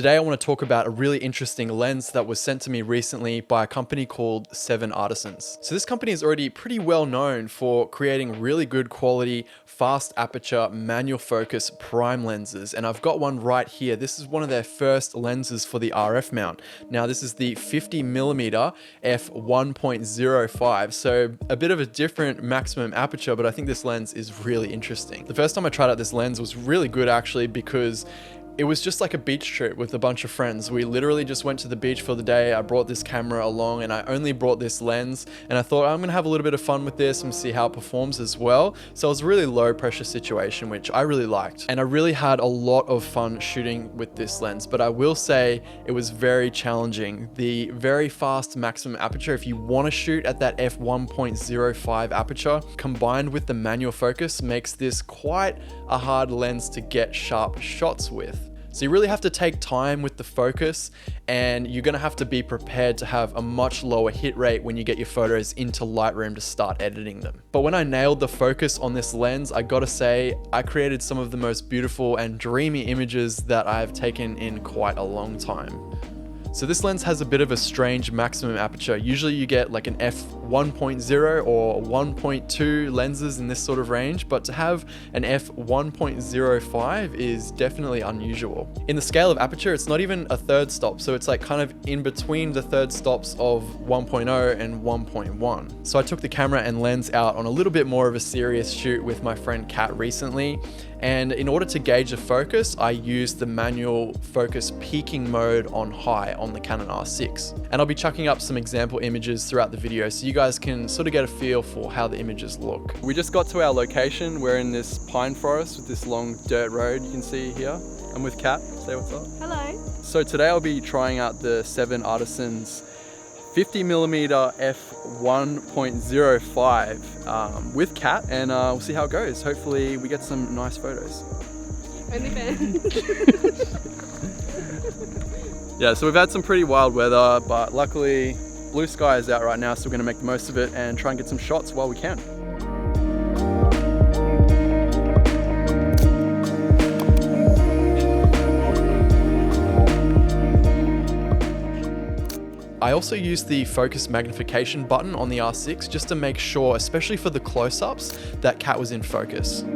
today I want to talk about a really interesting lens that was sent to me recently by a company called 7ARTISANS. So this company is already pretty well known for creating really good quality, fast aperture, manual focus prime lenses. And I've got one right here. This is one of their first lenses for the RF mount. Now this is the 50mm f1.05. So a bit of a different maximum aperture, but I think this lens is really interesting. The first time I tried out this lens was really good actually, because it was just like a beach trip with a bunch of friends. We literally just went to the beach for the day. I brought this camera along and I only brought this lens, and I thought I'm gonna have a little bit of fun with this and see how it performs as well. So it was a really low pressure situation, which I really liked. And I really had a lot of fun shooting with this lens, but I will say it was very challenging. The very fast maximum aperture, if you wanna shoot at that f1.05 aperture, combined with the manual focus, makes this quite a hard lens to get sharp shots with. So you really have to take time with the focus, and you're gonna have to be prepared to have a much lower hit rate when you get your photos into Lightroom to start editing them. But when I nailed the focus on this lens, I gotta say, I created some of the most beautiful and dreamy images that I've taken in quite a long time. So this lens has a bit of a strange maximum aperture. Usually you get like an f1.0 or 1.2 lenses in this sort of range, but to have an f1.05 is definitely unusual. In the scale of aperture, it's not even a third stop, so it's like kind of in between the third stops of 1.0 and 1.1. So I took the camera and lens out on a little bit more of a serious shoot with my friend Kat recently, and in order to gauge the focus, I used the manual focus peaking mode on high on the Canon R6. And I'll be chucking up some example images throughout the video so you guys can sort of get a feel for how the images look. We just got to our location. We're in this pine forest with this long dirt road you can see here. I'm with Kat. Say what's up. Hello. So today I'll be trying out the 7ARTISANS 50mm f1.05 with Kat, and we'll see how it goes. Hopefully we get some nice photos. Only Ben. Yeah, so we've had some pretty wild weather, but luckily blue sky is out right now, so we're gonna make the most of it and try and get some shots while we can. I also used the focus magnification button on the R6 just to make sure, especially for the close-ups, that Kat was in focus.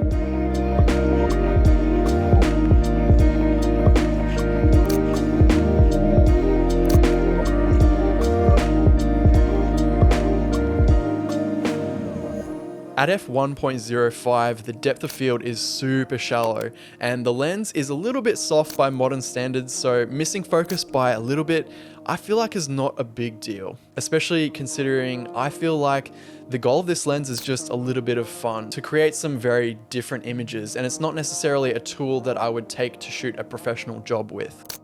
At f1.05, the depth of field is super shallow, and the lens is a little bit soft by modern standards, so missing focus by a little bit, I feel like is not a big deal. Especially considering I feel like the goal of this lens is just a little bit of fun, to create some very different images, and it's not necessarily a tool that I would take to shoot a professional job with.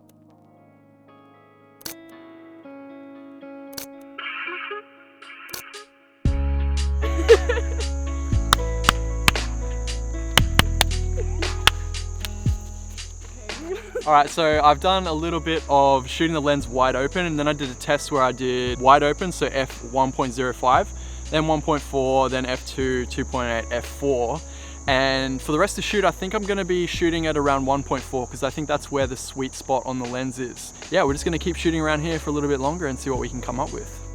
Alright, so I've done a little bit of shooting the lens wide open, and then I did a test where I did wide open, so f1.05, then 1.4, then f2, 2.8, f4. And for the rest of the shoot, I think I'm going to be shooting at around 1.4 because I think that's where the sweet spot on the lens is. Yeah, we're just going to keep shooting around here for a little bit longer and see what we can come up with.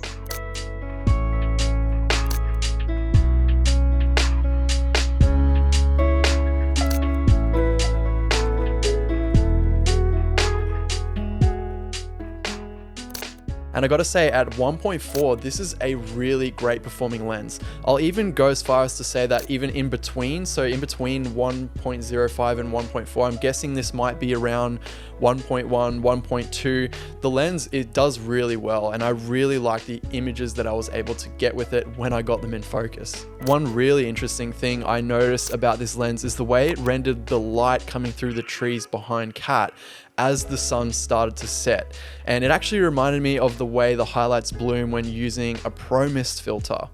And I gotta say, at 1.4, this is a really great performing lens. I'll even go as far as to say that even in between, so in between 1.05 and 1.4, I'm guessing this might be around 1.1, 1.2. The lens, it does really well, and I really like the images that I was able to get with it when I got them in focus. One really interesting thing I noticed about this lens is the way it rendered the light coming through the trees behind Kat as the sun started to set. And it actually reminded me of the way the highlights bloom when using a Pro Mist filter.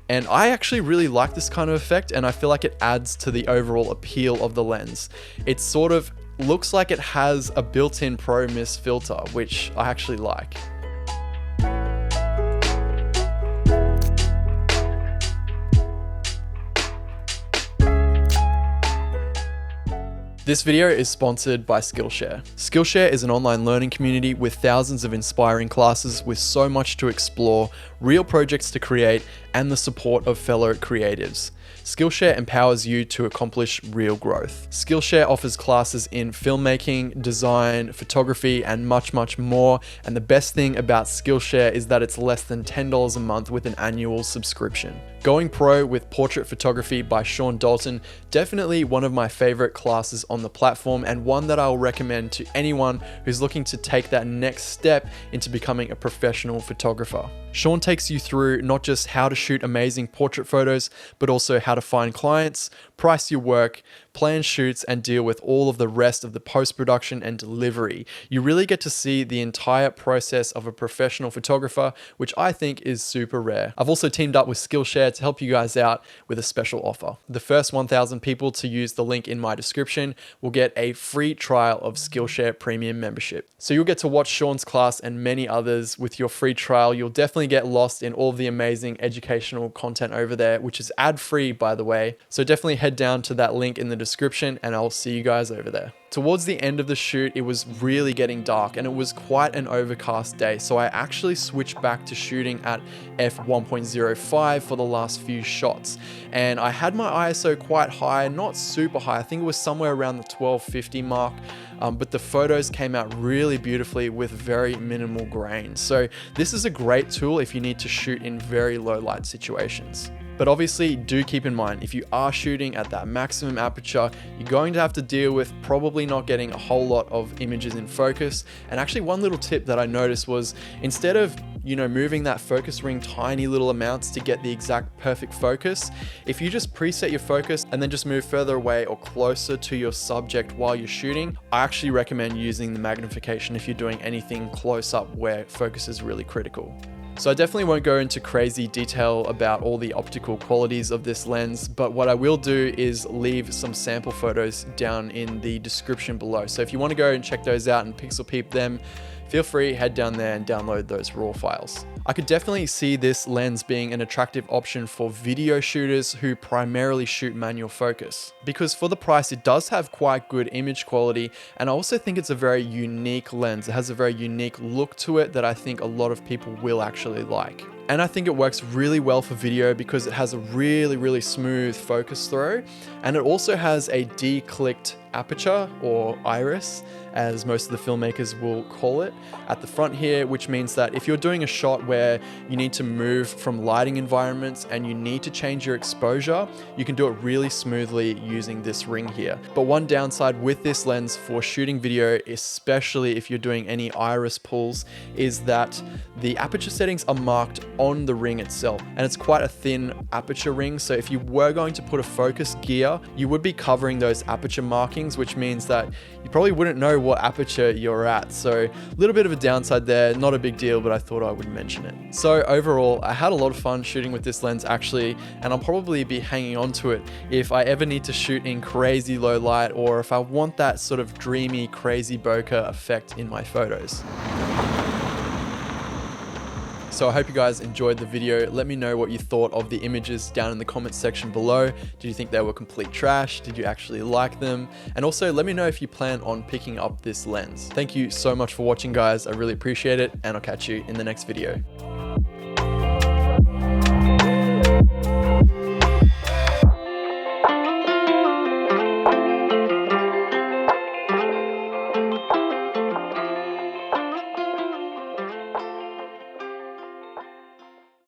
And I actually really like this kind of effect, and I feel like it adds to the overall appeal of the lens. It sort of looks like it has a built-in Pro Mist filter, which I actually like. This video is sponsored by Skillshare. Skillshare is an online learning community with thousands of inspiring classes with so much to explore, real projects to create, and the support of fellow creatives. Skillshare empowers you to accomplish real growth. Skillshare offers classes in filmmaking, design, photography, and much, much more. And the best thing about Skillshare is that it's less than $10 a month with an annual subscription. Going Pro with Portrait Photography by Sean Dalton, definitely one of my favorite classes on the platform and one that I'll recommend to anyone who's looking to take that next step into becoming a professional photographer. Sean takes you through not just how to shoot amazing portrait photos, but also how to find clients, price your work, plan shoots, and deal with all of the rest of the post-production and delivery. You really get to see the entire process of a professional photographer, which I think is super rare. I've also teamed up with Skillshare to help you guys out with a special offer. The first 1,000 people to use the link in my description will get a free trial of Skillshare Premium membership. So you'll get to watch Sean's class and many others with your free trial. You'll definitely get lost in all of the amazing educational content over there, which is ad-free, by the way. So definitely head down to that link in the description and I'll see you guys over there. Towards the end of the shoot, it was really getting dark and it was quite an overcast day. So I actually switched back to shooting at f1.05 for the last few shots. And I had my ISO quite high, not super high. I think it was somewhere around the 1250 mark. But the photos came out really beautifully with very minimal grain. So this is a great tool if you need to shoot in very low light situations. But obviously do keep in mind, if you are shooting at that maximum aperture, you're going to have to deal with probably not getting a whole lot of images in focus. And actually one little tip that I noticed was instead of moving that focus ring tiny little amounts to get the exact perfect focus, if you just preset your focus and then just move further away or closer to your subject while you're shooting, I actually recommend using the magnification if you're doing anything close up where focus is really critical. So I definitely won't go into crazy detail about all the optical qualities of this lens, but what I will do is leave some sample photos down in the description below. So if you want to go and check those out and pixel peep them, feel free, head down there and download those raw files. I could definitely see this lens being an attractive option for video shooters who primarily shoot manual focus. Because for the price, it does have quite good image quality, and I also think it's a very unique lens. It has a very unique look to it that I think a lot of people will actually like. And I think it works really well for video because it has a really, really smooth focus throw. And it also has a declicked aperture or iris, as most of the filmmakers will call it, at the front here, which means that if you're doing a shot where you need to move from lighting environments and you need to change your exposure, you can do it really smoothly using this ring here. But one downside with this lens for shooting video, especially if you're doing any iris pulls, is that the aperture settings are marked on the ring itself, and it's quite a thin aperture ring. So if you were going to put a focus gear, you would be covering those aperture markings, which means that you probably wouldn't know what aperture you're at. So a little bit of a downside there, not a big deal, but I thought I would mention it. So overall, I had a lot of fun shooting with this lens actually, and I'll probably be hanging on to it if I ever need to shoot in crazy low light, or if I want that sort of dreamy, crazy bokeh effect in my photos. So I hope you guys enjoyed the video. Let me know what you thought of the images down in the comments section below. Did you think they were complete trash? Did you actually like them? And also let me know if you plan on picking up this lens. Thank you so much for watching, guys. I really appreciate it, and I'll catch you in the next video.